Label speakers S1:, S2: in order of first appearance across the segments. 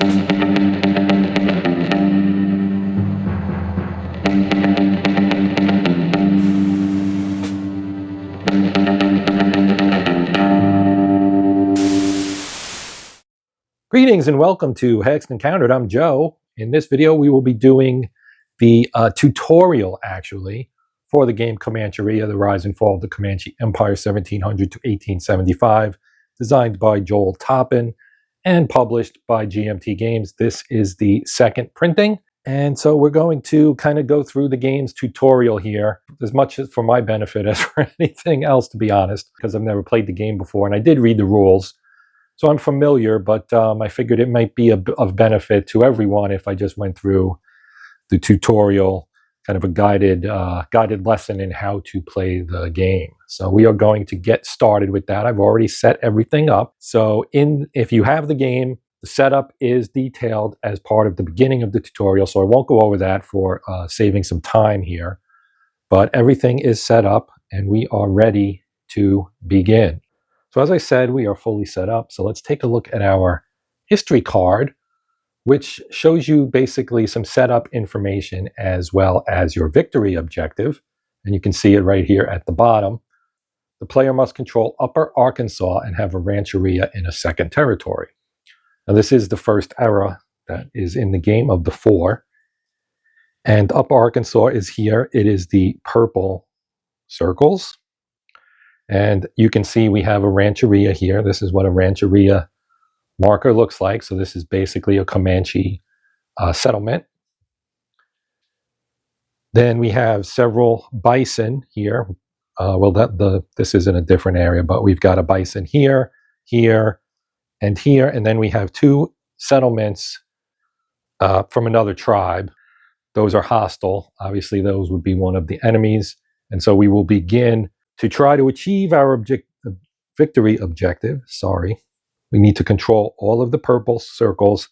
S1: Greetings and welcome to Hexed Encountered. I'm Joe. In this video, we will be doing the tutorial, actually, for the game Comancheria, the Rise and Fall of the Comanche Empire, 1700 to 1875, designed by Joel Toppen and published by GMT Games. This is the second printing, and so we're going to kind of go through the game's tutorial here, as much as for my benefit as for anything else, to be honest, because I've never played the game before, and I did read the rules. So I'm familiar, but I figured it might be of benefit to everyone if I just went through the tutorial, kind of a guided lesson in how to play the game. So we are going to get started with that. I've already set everything up. So if you have the game, the setup is detailed as part of the beginning of the tutorial, so I won't go over that for saving some time here. But everything is set up, and we are ready to begin. So as I said, we are fully set up. So let's take a look at our history card, which shows you basically some setup information as well as your victory objective. And you can see it right here at the bottom. The player must control Upper Arkansas and have a rancheria in a second territory. Now this is the first era that is in the game of the 4. And Upper Arkansas is here. It is the purple circles. And you can see we have a rancheria here. This is what a rancheria marker looks like. So this is basically a Comanche settlement. Then we have several bison here. This is in a different area, but we've got a bison here, here, and here. And then we have 2 settlements from another tribe. Those are hostile. Obviously, those would be one of the enemies. And so we will begin to try to achieve our victory objective. We need to control all of the purple circles,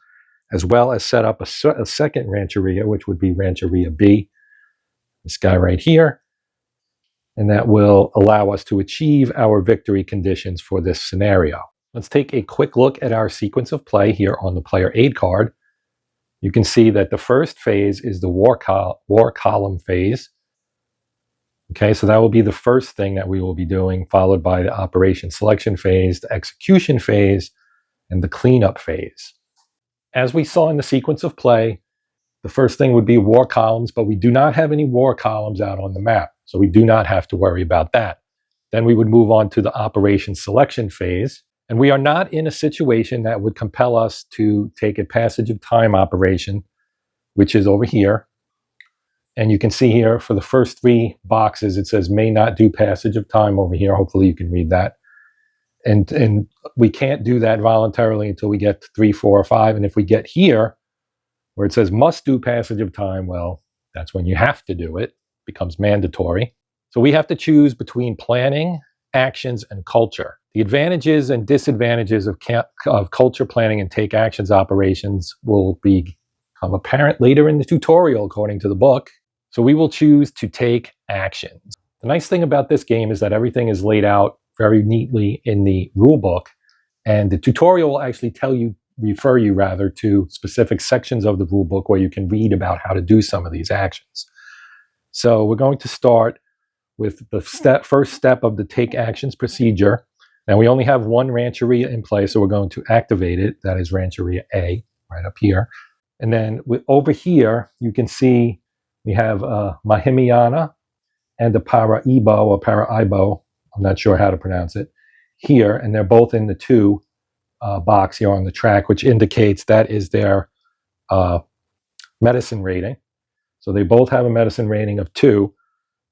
S1: as well as set up a second rancheria, which would be Rancheria B, this guy right here. And that will allow us to achieve our victory conditions for this scenario. Let's take a quick look at our sequence of play here on the player aid card. You can see that the first phase is the war column phase. Okay, so that will be the first thing that we will be doing, followed by the operation selection phase, the execution phase, and the cleanup phase. As we saw in the sequence of play, the first thing would be war columns, but we do not have any war columns out on the map, so we do not have to worry about that. Then we would move on to the operation selection phase, and we are not in a situation that would compel us to take a passage of time operation, which is over here. And you can see here for the first 3 boxes, it says may not do passage of time over here. Hopefully you can read that. And we can't do that voluntarily until we get to 3, 4, or 5. And if we get here, where it says must do passage of time, well, that's when you have to do it. It becomes mandatory. So we have to choose between planning, actions, and culture. The advantages and disadvantages of culture planning and take actions operations will become apparent later in the tutorial, according to the book. So we will choose to take actions. The nice thing about this game is that everything is laid out very neatly in the rule book, and the tutorial will actually refer you to specific sections of the rule book where you can read about how to do some of these actions. So we're going to start with the first step of the take actions procedure. Now we only have 1 rancheria in place, so we're going to activate it. That is Rancheria A, right up here. And then over here, you can see we have Mahimiana and the Paraibo or Paraibo, I'm not sure how to pronounce it, here, and they're both in the 2 box here on the track, which indicates that is their medicine rating. So they both have a medicine rating of 2.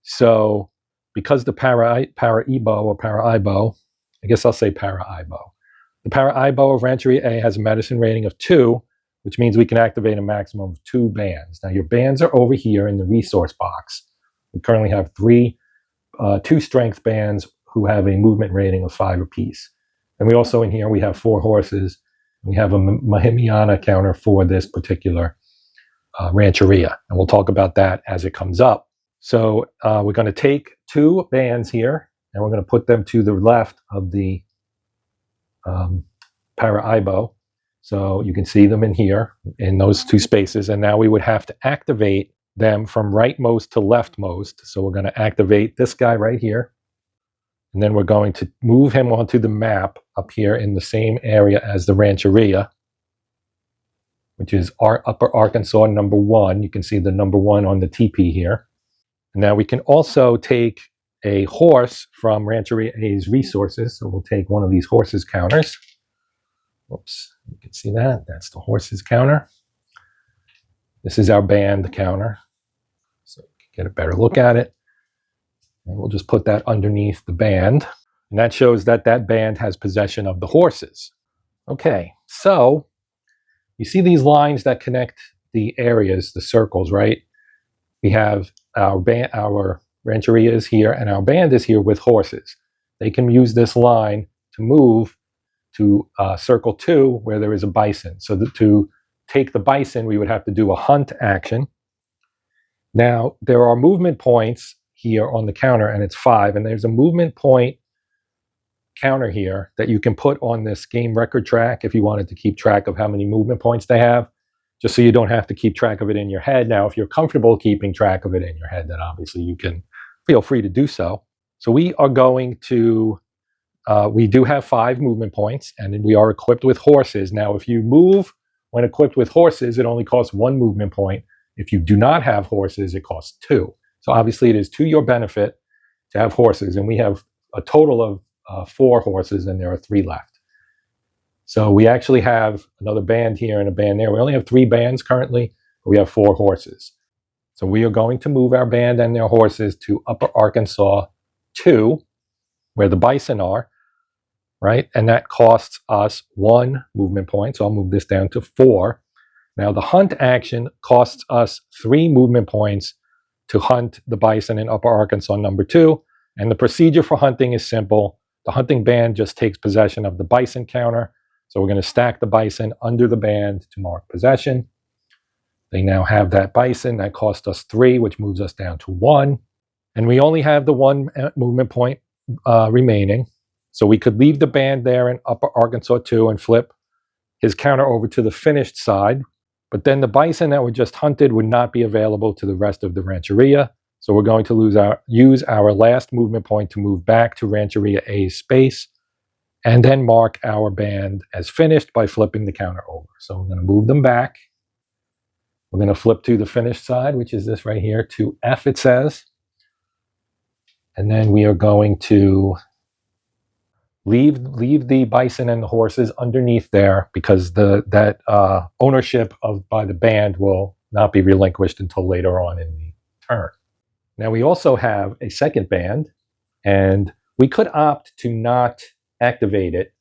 S1: So because the Paraibo or Paraibo, I guess I'll say Paraibo. The Paraibo of Rancheria A has a medicine rating of 2, which means we can activate a maximum of 2 bands. Now your bands are over here in the resource box. We currently have 2 strength bands who have a movement rating of 5 apiece. And we also in here, we have 4 horses. We have a Mahimiana counter for this particular rancheria. And we'll talk about that as it comes up. So we're going to take 2 bands here, and we're going to put them to the left of the Paraibo. So you can see them in here, in those two spaces. And now we would have to activate them from rightmost to leftmost. So we're going to activate this guy right here. And then we're going to move him onto the map up here in the same area as the Rancheria, which is our Upper Arkansas number 1. You can see the number 1 on the TP here. Now we can also take a horse from Rancheria A's resources. So we'll take one of these horses counters. Whoops, you can see that. That's the horses counter. This is our band counter. So you can get a better look at it. And we'll just put that underneath the band. And that shows that that band has possession of the horses. Okay, so you see these lines that connect the areas, the circles, right? We have our Rancheria is here, and our band is here with horses. They can use this line to move to circle 2, where there is a bison. So to take the bison, we would have to do a hunt action. Now, there are movement points here on the counter, and it's 5, and there's a movement point counter here that you can put on this game record track if you wanted to keep track of how many movement points they have, just so you don't have to keep track of it in your head. Now, if you're comfortable keeping track of it in your head, then obviously you can feel free to do so. So we are going to, we do have 5 movement points, and we are equipped with horses. Now, if you move when equipped with horses, it only costs 1 movement point. If you do not have horses, it costs 2. So obviously it is to your benefit to have horses, and we have a total of 4 horses, and there are 3 left. So we actually have another band here and a band there. We only have 3 bands currently, but we have 4 horses. So we are going to move our band and their horses to Upper Arkansas 2, where the bison are, right? And that costs us 1 movement point. So I'll move this down to 4. Now the hunt action costs us 3 movement points to hunt the bison in Upper Arkansas number 2. And the procedure for hunting is simple. The hunting band just takes possession of the bison counter. So we're going to stack the bison under the band to mark possession. They now have that bison. That cost us 3, which moves us down to 1. And we only have the 1 movement point remaining. So we could leave the band there in Upper Arkansas 2 and flip his counter over to the finished side. But then the bison that were just hunted would not be available to the rest of the Rancheria. So we're going to use our last movement point to move back to Rancheria A's space, and then mark our band as finished by flipping the counter over. So we're going to move them back. We're going to flip to the finished side, which is this right here, to F it says. And then we are going to leave the bison and the horses underneath there, because that ownership by the band will not be relinquished until later on in the turn. Now we also have a second band, and we could opt to not activate it,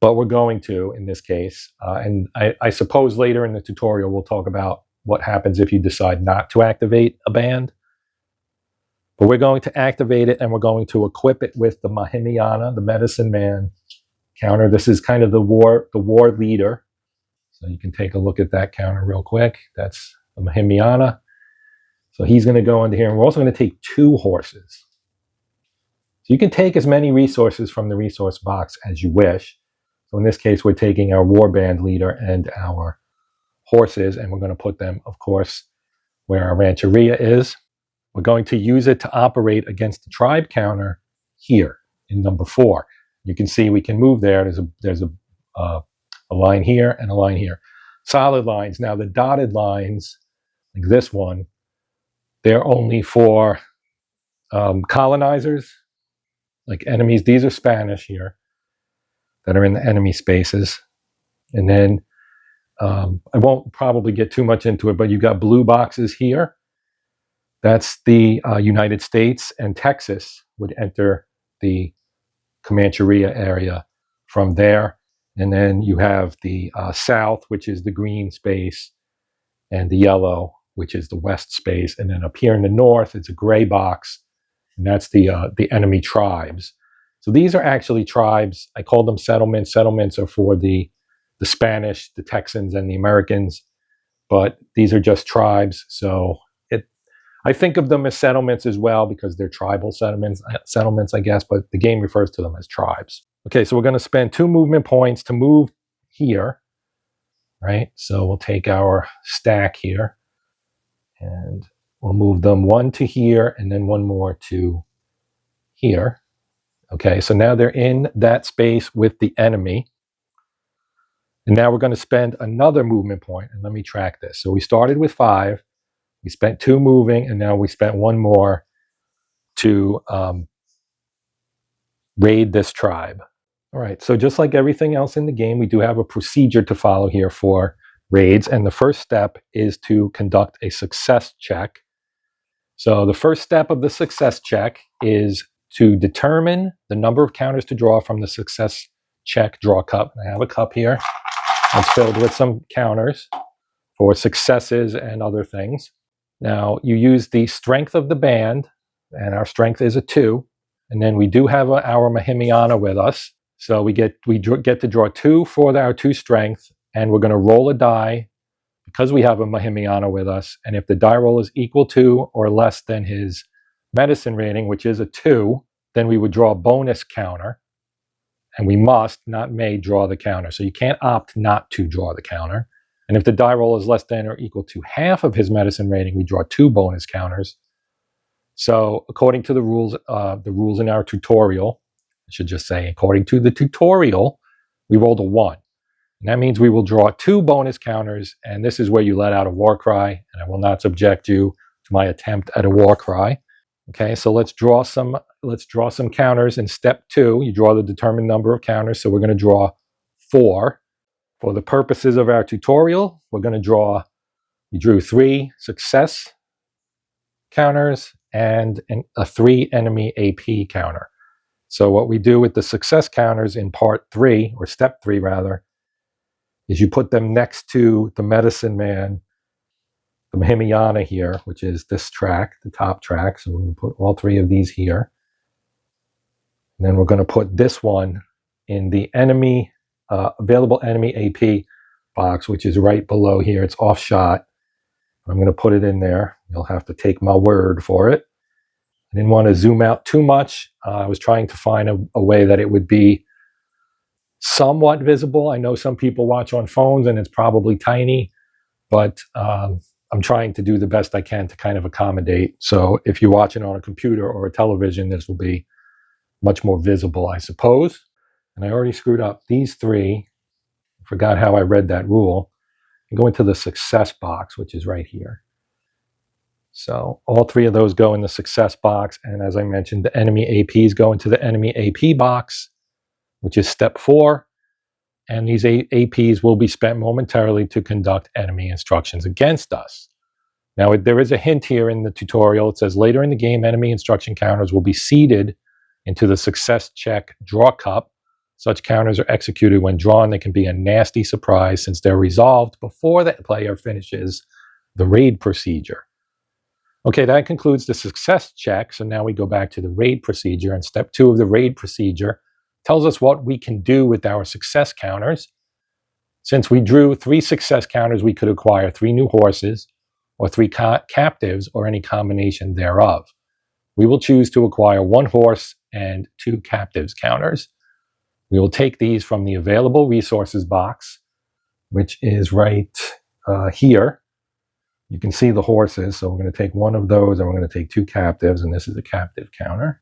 S1: but we're going to in this case. And I suppose later in the tutorial we'll talk about what happens if you decide not to activate a band. But we're going to activate it, and we're going to equip it with the Mahimiana, the medicine man counter. This is kind of the war leader. So you can take a look at that counter real quick. That's the Mahimiana. So he's going to go into here, and we're also going to take 2 horses. So you can take as many resources from the resource box as you wish. So in this case, we're taking our warband leader and our horses, and we're going to put them, of course, where our Rancheria is. We're going to use it to operate against the tribe counter here in number 4. You can see we can move there. There's a line here and a line here. Solid lines. Now the dotted lines, like this one, they're only for colonizers, like enemies. These are Spanish here that are in the enemy spaces. And then I won't probably get too much into it, but you got blue boxes here. That's the United States, and Texas would enter the Comancheria area from there. And then you have the south, which is the green space, and the yellow, which is the west space. And then up here in the north, it's a gray box, and that's the enemy tribes. So these are actually tribes. I call them settlements. Settlements are for the Spanish, the Texans, and the Americans, but these are just tribes. So I think of them as settlements as well, because they're tribal settlements, I guess, but the game refers to them as tribes. Okay, so we're going to spend 2 movement points to move here. right? So we'll take our stack here and we'll move them one to here and then one more to here. Okay, so now they're in that space with the enemy. And now we're going to spend another movement point. And let me track this. So we started with 5. We spent 2 moving, and now we spent 1 more to raid this tribe. All right, so just like everything else in the game, we do have a procedure to follow here for raids. And the first step is to conduct a success check. So the first step of the success check is to determine the number of counters to draw from the success check draw cup. I have a cup here. It's filled with some counters for successes and other things. Now, you use the strength of the band, and our strength is a 2. And then we do have our Mahimiana with us. So we get to draw 2 for our 2 strength, and we're going to roll a die because we have a Mahimiana with us. And if the die roll is equal to or less than his medicine rating, which is a 2, then we would draw a bonus counter. And we must, not may, draw the counter. So you can't opt not to draw the counter. And if the die roll is less than or equal to half of his medicine rating, we draw 2 bonus counters. So according to the rules in our tutorial, I should just say, according to the tutorial, we rolled a 1. And that means we will draw 2 bonus counters, and this is where you let out a war cry, and I will not subject you to my attempt at a war cry. Okay, so let's draw some counters in step 2. You draw the determined number of counters, so we're going to draw 4. For the purposes of our tutorial, we drew 3 success counters and a 3 enemy AP counter. So what we do with the success counters in part 3, or step 3 rather, is you put them next to the medicine man, the Mahimiana here, which is this track, the top track. So we're going to put all 3 of these here. And then we're going to put this one in the enemy, available enemy AP box, which is right below here. It's off shot. I'm going to put it in there. You'll have to take my word for it. I didn't want to zoom out too much. I was trying to find a way that it would be somewhat visible. I know some people watch on phones and it's probably tiny, but I'm trying to do the best I can to kind of accommodate. So if you're watching on a computer or a television, this will be much more visible, I suppose. And I already screwed up these 3. I forgot how I read that rule. I go into the success box, which is right here. So all 3 of those go in the success box. And as I mentioned, the enemy APs go into the enemy AP box, which is step 4. And these APs will be spent momentarily to conduct enemy instructions against us. Now, there is a hint here in the tutorial. It says later in the game, enemy instruction counters will be seeded into the success check draw cup. Such counters are executed when drawn. They can be a nasty surprise since they're resolved before the player finishes the raid procedure. Okay, that concludes the success check. So now we go back to the raid procedure, and step 2 of the raid procedure tells us what we can do with our success counters. Since we drew 3 success counters, we could acquire 3 new horses or 3 captives or any combination thereof. We will choose to acquire 1 horse and 2 captives counters. We will take these from the available resources box, which is right here. You can see the horses, so we're going to take 1 of those and we're going to take 2 captives, and this is a captive counter.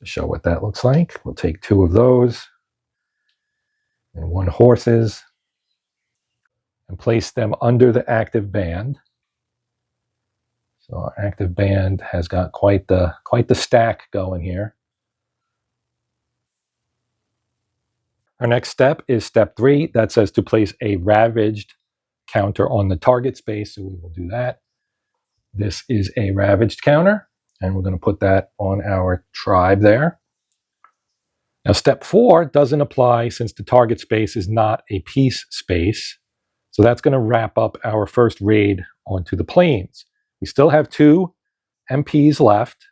S1: To show what that looks like, we'll take 2 of those and 1 horses and place them under the active band. So our active band has got quite the stack going here. Our next step is step 3. That says to place a ravaged counter on the target space, so we will do that. This is a ravaged counter, and we're going to put that on our tribe there. Now, step 4 doesn't apply since the target space is not a peace space. So that's going to wrap up our first raid onto the plains. We still have 2 MPs left.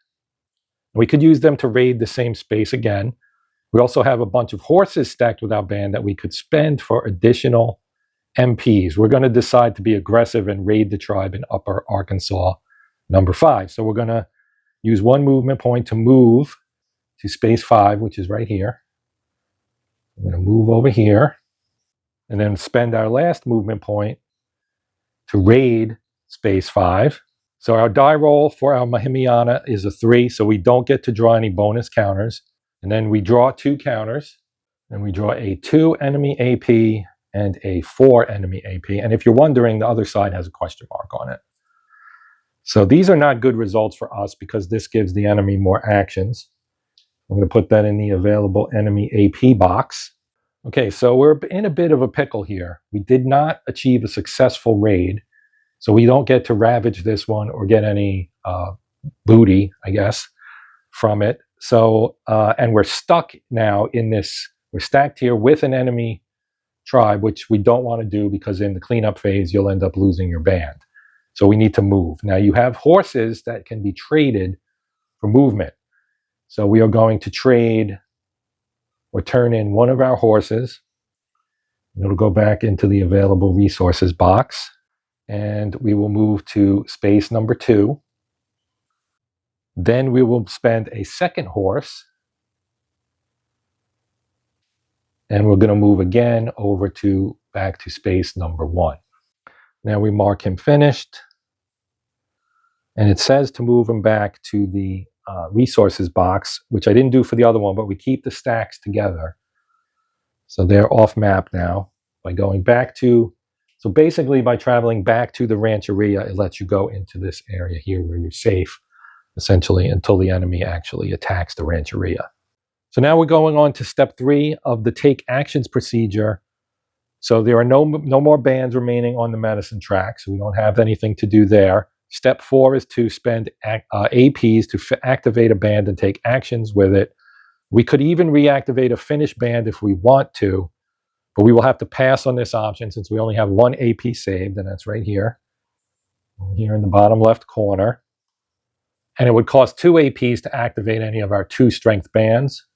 S1: We could use them to raid the same space again. We also have a bunch of horses stacked with our band that we could spend for additional MPs. We're going to decide to be aggressive and raid the tribe in Upper Arkansas, number 5. So we're going to use 1 movement point to move to space 5, which is right here. I'm going to move over here. and then spend our last movement point to raid space 5. So our die roll for our Mahimiana is a 3, so we don't get to draw any bonus counters. And then we draw 2 counters, and we draw a 2 enemy AP and a 4 enemy AP. And if you're wondering, the other side has a question mark on it. So these are not good results for us because this gives the enemy more actions. I'm going to put that in the available enemy AP box. Okay, so we're in a bit of a pickle here. We did not achieve a successful raid, so we don't get to ravage this one or get any booty, I guess, from it. So, and we're stuck now in this, we're stacked here with an enemy tribe, which we don't want to do because in the cleanup phase, you'll end up losing your band. So we need to move. Now you have horses that can be traded for movement. So we are going to trade or turn in one of our horses. It'll go back into the available resources box. And we will move to space number 2. Then we will spend a second horse. And we're going to move again over to back to space number 1. Now we mark him finished. And it says to move him back to the resources box, which I didn't do for the other one, but we keep the stacks together. So they're off map now. By going back to, so basically by traveling back to the Rancheria, it lets you go into this area here where you're safe, essentially, until the enemy actually attacks the Rancheria. So now we're going on to step 3 of the take actions procedure. So there are no more bands remaining on the medicine track, so we don't have anything to do there. Step 4 is to spend APs to activate a band and take actions with it. We could even reactivate a finished band if we want to, but we will have to pass on this option since we only have 1 AP saved, and that's right here in the bottom left corner. And it would cost 2 APs to activate any of our 2 strength bands.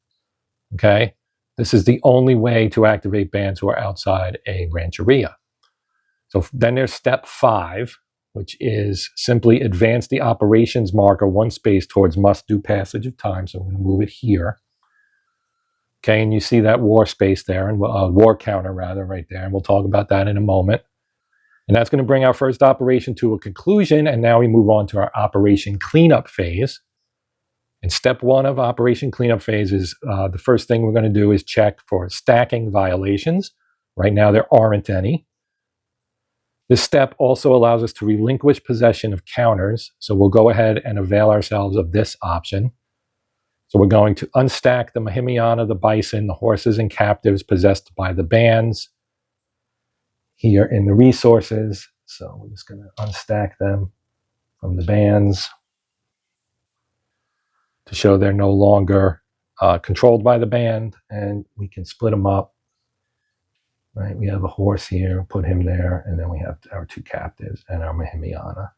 S1: Okay, this is the only way to activate bands who are outside a Rancheria. So then there's step 5, which is simply advance the operations marker 1 space towards must-do passage of time. So I'm going to move it here. Okay, and you see that war space there, and war counter rather, right there, and we'll talk about that in a moment. And that's going to bring our first operation to a conclusion, and now we move on to our operation cleanup phase. And step 1 of operation cleanup phase is the first thing we're going to do is check for stacking violations. Right now there aren't any. This step also allows us to relinquish possession of counters, so we'll go ahead and avail ourselves of this option. So we're going to unstack the Mahimiana, the bison, the horses and captives possessed by the bands here in the resources. So we're just going to unstack them from the bands to show they're no longer controlled by the band, and we can split them up. Right, we have a horse here, put him there, and then we have our 2 captives and our Mahimiana.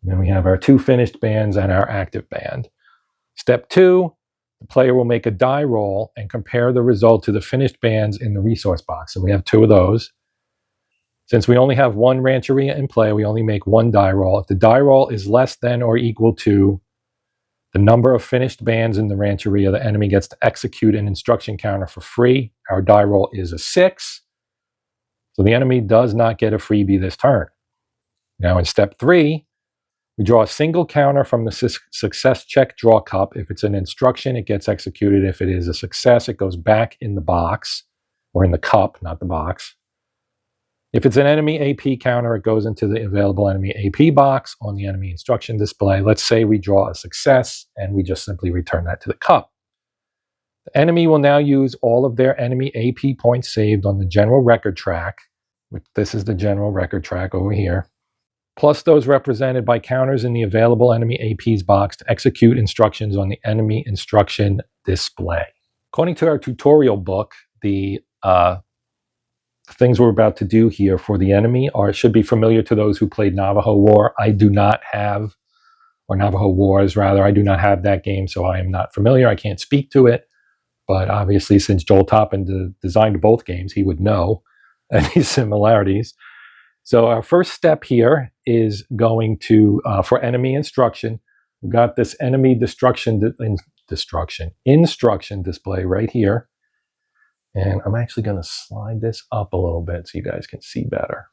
S1: And then we have our 2 finished bands and our active band. Step 2, the player will make a die roll and compare the result to the finished bands in the resource box. So we have 2 of those. Since we only have 1 Rancheria in play, we only make 1 die roll. If the die roll is less than or equal to the number of finished bands in the Rancheria, the enemy gets to execute an instruction counter for free. Our die roll is a 6. So the enemy does not get a freebie this turn. Now in step 3, we draw a single counter from the success check draw cup. If it's an instruction, it gets executed. If it is a success, it goes back in the box, or in the cup, not the box. If it's an enemy AP counter, it goes into the available enemy AP box on the enemy instruction display. Let's say we draw a success, and we just simply return that to the cup. The enemy will now use all of their enemy AP points saved on the general record track, which this is the general record track over here, plus those represented by counters in the available enemy APs box to execute instructions on the enemy instruction display. According to our tutorial book, the things we're about to do here for the enemy should be familiar to those who played Navajo War. I do not have, or Navajo Wars rather, I do not have that game, so I am not familiar. I can't speak to it, but obviously since Joel Toppen designed both games, he would know any similarities. So our first step here is going to, for enemy instruction, we've got this enemy instruction display right here. And I'm actually going to slide this up a little bit so you guys can see better.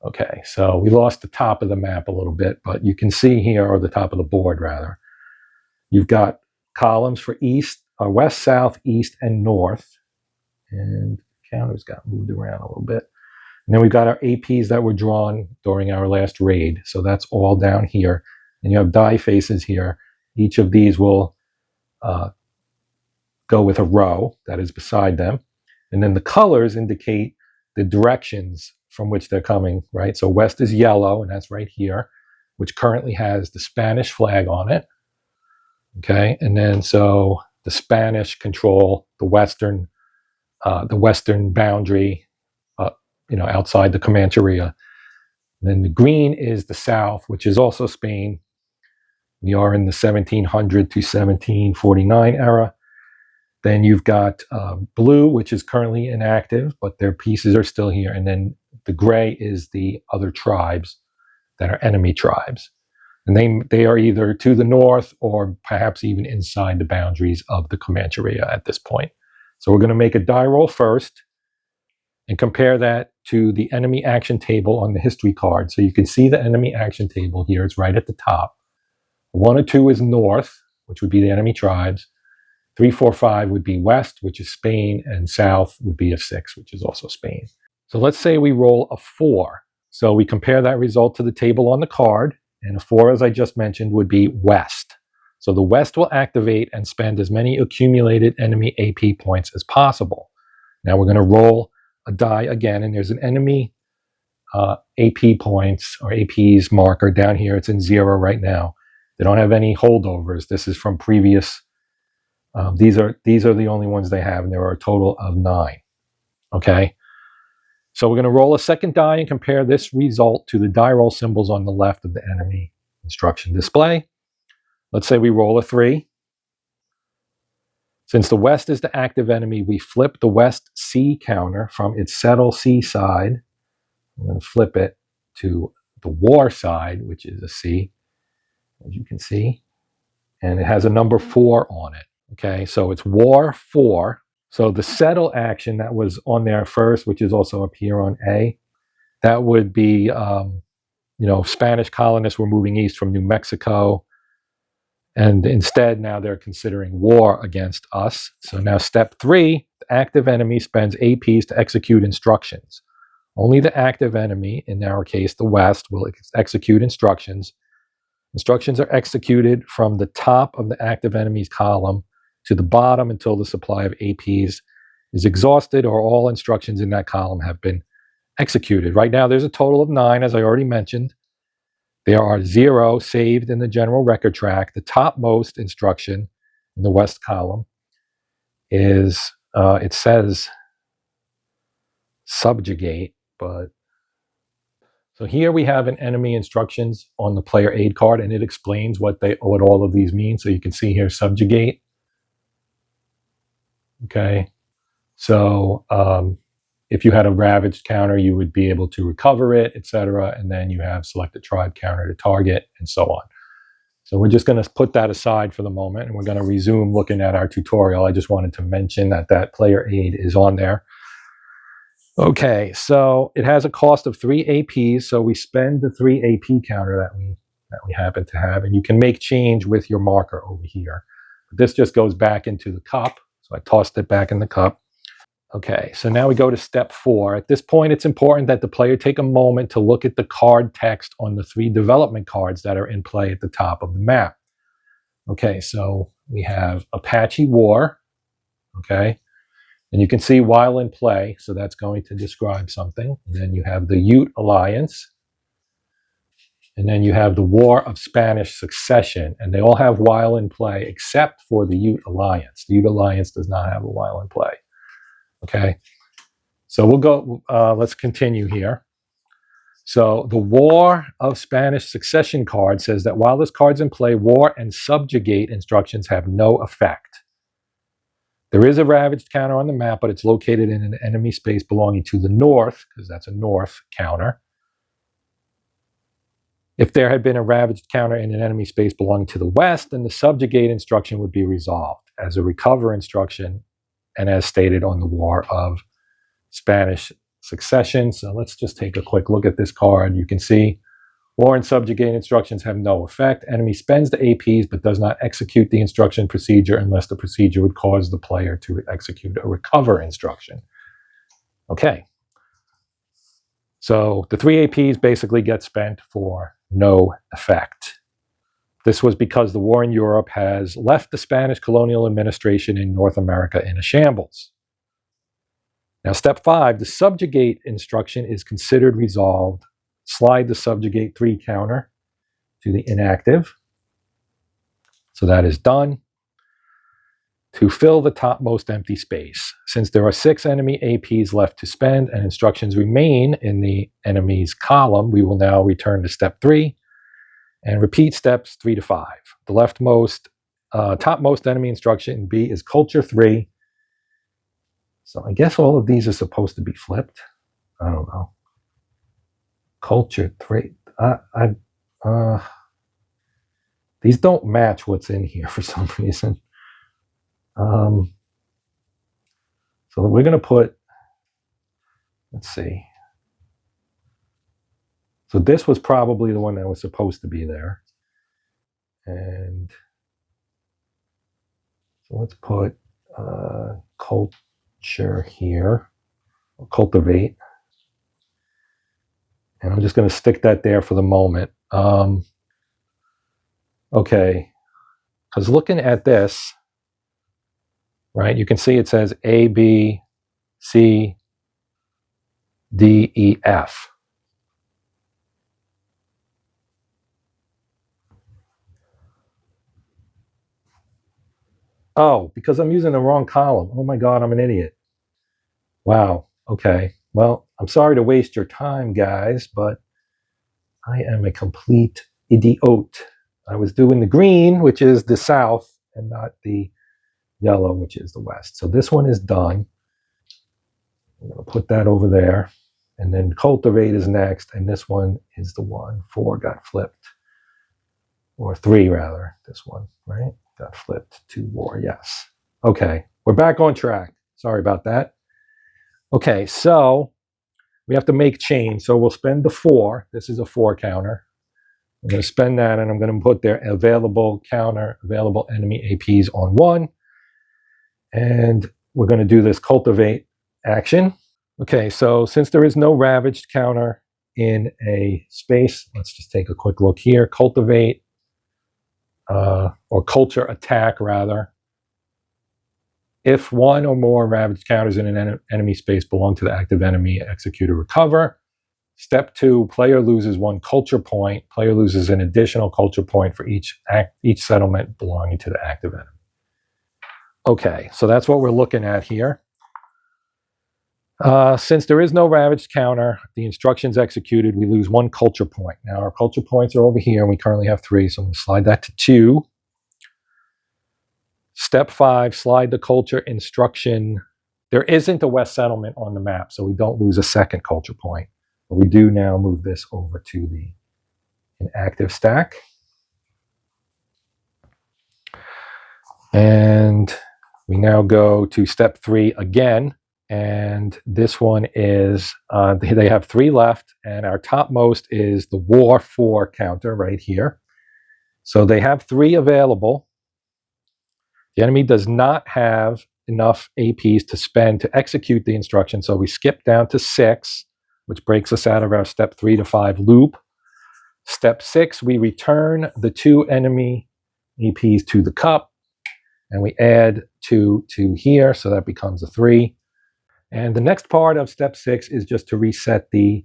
S1: Okay, so we lost the top of the map a little bit, but you can see here, or the top of the board rather, you've got columns for east, west, south, east, and north. And counters got moved around a little bit. And then we've got our APs that were drawn during our last raid. So that's all down here. And you have die faces here. Each of these will go with a row that is beside them. And then the colors indicate the directions from which they're coming, right? So west is yellow, and that's right here, which currently has the Spanish flag on it. Okay, and then so the Spanish control the western boundary, outside the Comancheria. And then the green is the south, which is also Spain. We are in the 1700 to 1749 era. Then you've got blue, which is currently inactive, but their pieces are still here. And then the gray is the other tribes that are enemy tribes. And they are either to the north or perhaps even inside the boundaries of the Comancheria at this point. So we're going to make a die roll first and compare that to the enemy action table on the history card. So you can see the enemy action table here. It's right at the top. 1 or 2 is north, which would be the enemy tribes. 3, 4, 5 would be west, which is Spain, and south would be a 6, which is also Spain. So let's say we roll a 4. So we compare that result to the table on the card, and a 4, as I just mentioned, would be west. So the west will activate and spend as many accumulated enemy AP points as possible. Now we're going to roll a die again, and there's an enemy AP points or APs marker down here. It's in 0 right now. They don't have any holdovers. This is from previous. These are the only ones they have, and there are a total of 9. Okay, so we're going to roll a second die and compare this result to the die roll symbols on the left of the enemy instruction display. Let's say we roll a 3. Since the west is the active enemy, we flip the west C counter from its settle C side. I'm going to flip it to the war side, which is a C, as you can see, and it has a number 4 on it. Okay, so it's war 4. So the settle action that was on there first, which is also up here on A, that would be, Spanish colonists were moving east from New Mexico. And instead, now they're considering war against us. So now step 3, the active enemy spends APs to execute instructions. Only the active enemy, in our case, the West, will execute instructions. Instructions are executed from the top of the active enemy's column to the bottom until the supply of APs is exhausted or all instructions in that column have been executed. Right now, there's a total of 9, as I already mentioned. There are 0 saved in the general record track. The topmost instruction in the west column is, it says subjugate, but so here we have an enemy instructions on the player aid card, and it explains what all of these mean. So you can see here subjugate. Okay, so if you had a ravaged counter, you would be able to recover it, etc. And then you have select a tribe counter to target, and so on. So we're just going to put that aside for the moment, and we're going to resume looking at our tutorial. I just wanted to mention that player aid is on there. Okay, so it has a cost of 3 APs, so we spend the 3 AP counter that we happen to have, and you can make change with your marker over here. This just goes back into the cup, so I tossed it back in the cup. Okay, so now we go to step 4. At this point, it's important that the player take a moment to look at the card text on the 3 development cards that are in play at the top of the map. Okay, so we have Apache War, okay, and you can see while in play, so that's going to describe something. And then you have the Ute Alliance, and then you have the War of Spanish Succession, and they all have while in play except for the Ute Alliance. The Ute Alliance does not have a while in play. Okay, so we'll go, let's continue here. So the War of Spanish Succession card says that while this card's in play, war and subjugate instructions have no effect. There is a ravaged counter on the map, but it's located in an enemy space belonging to the north, because that's a north counter. If there had been a ravaged counter in an enemy space belonging to the west, then the subjugate instruction would be resolved. As a recover instruction, and as stated on the War of Spanish Succession. So let's just take a quick look at this card. You can see war and subjugate instructions have no effect. Enemy spends the APs but does not execute the instruction procedure unless the procedure would cause the player to execute a recover instruction. Okay. So the 3 APs basically get spent for no effect. This was because the war in Europe has left the Spanish colonial administration in North America in a shambles. Now, step 5, the subjugate instruction is considered resolved. Slide the subjugate 3 counter to the inactive. So that is done. To fill the topmost empty space. Since there are 6 enemy APs left to spend and instructions remain in the enemy's column, we will now return to step 3 and repeat steps 3 to 5. The leftmost, topmost enemy instruction in B is culture 3. So I guess all of these are supposed to be flipped. I don't know. Culture 3. These don't match what's in here for some reason. So we're going to put, let's see. So this was probably the one that was supposed to be there. And so let's put culture here, cultivate. And I'm just going to stick that there for the moment. Okay, because looking at this, right, you can see it says A, B, C, D, E, F. Oh, because I'm using the wrong column. Oh my God, I'm an idiot. Wow, okay. Well, I'm sorry to waste your time, guys, but I am a complete idiot. I was doing the green, which is the south, and not the yellow, which is the west. So this one is done. I'm going to put that over there. And then cultivate is next, and this one is the one. 4 got flipped. Or 3, rather. This one, right? Got flipped to war, yes. Okay, we're back on track. Sorry about that. Okay, so we have to make change. So we'll spend the 4. This is a 4 counter. I'm going to spend that, and I'm going to put their available counter, available enemy APs on 1. And we're going to do this cultivate action. Okay, so since there is no ravaged counter in a space, let's just take a quick look here. Cultivate, or culture attack, rather. If 1 or more ravaged counters in an enemy space belong to the active enemy, execute or recover. Step 2, player loses 1 culture point. Player loses an additional culture point for each settlement belonging to the active enemy. Okay, so that's what we're looking at here. Since there is no ravaged counter, the instructions executed, we lose 1 culture point. Now our culture points are over here, and we currently have 3, so I'm going to slide that to 2. Step 5, slide the culture instruction. There isn't a west settlement on the map, so we don't lose a 2nd culture point. But we do now move this over to the inactive stack. And we now go to step 3 again. And this one is, they have 3 left, and our topmost is the War 4 counter right here. So they have 3 available. The enemy does not have enough APs to spend to execute the instruction, so we skip down to 6, which breaks us out of our step 3 to 5 loop. Step 6, we return the 2 enemy APs to the cup, and we add 2 to here, so that becomes a 3. And the next part of step 6 is just to reset the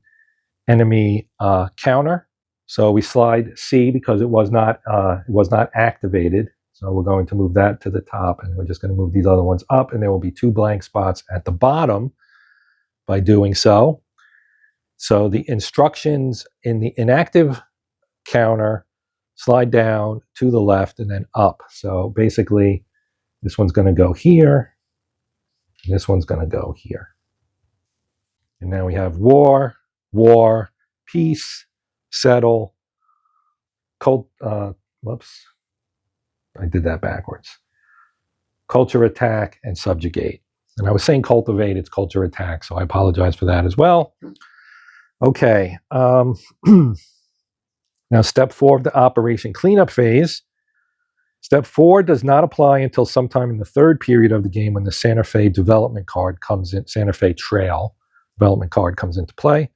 S1: enemy counter. So we slide C because it was not activated. So we're going to move that to the top, and we're just going to move these other ones up, and there will be 2 blank spots at the bottom by doing so. So the instructions in the inactive counter slide down to the left and then up. So basically, this one's going to go here, and this one's going to go here. And now we have war, peace, settle, whoops, I did that backwards. Culture attack and subjugate. And I was saying cultivate, it's culture attack, so I apologize for that as well. Okay. Now, step 4 of the operation cleanup phase. Step 4 does not apply until sometime in the third period of the game when the Santa Fe development card comes in, Santa Fe Trail development card comes into play.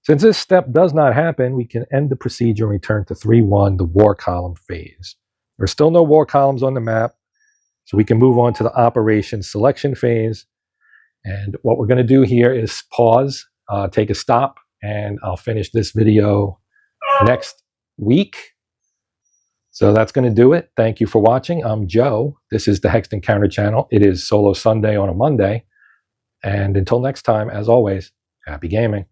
S1: Since this step does not happen, we can end the procedure and return to 3-1, the war column phase. There are still no war columns on the map, so we can move on to the operation selection phase. And what we're going to do here is pause, take a stop, and I'll finish this video next week. So that's going to do it. Thank you for watching. I'm Joe. This is the Hexed Encounter channel. It is Solo Sunday on a Monday. And until next time, as always, happy gaming.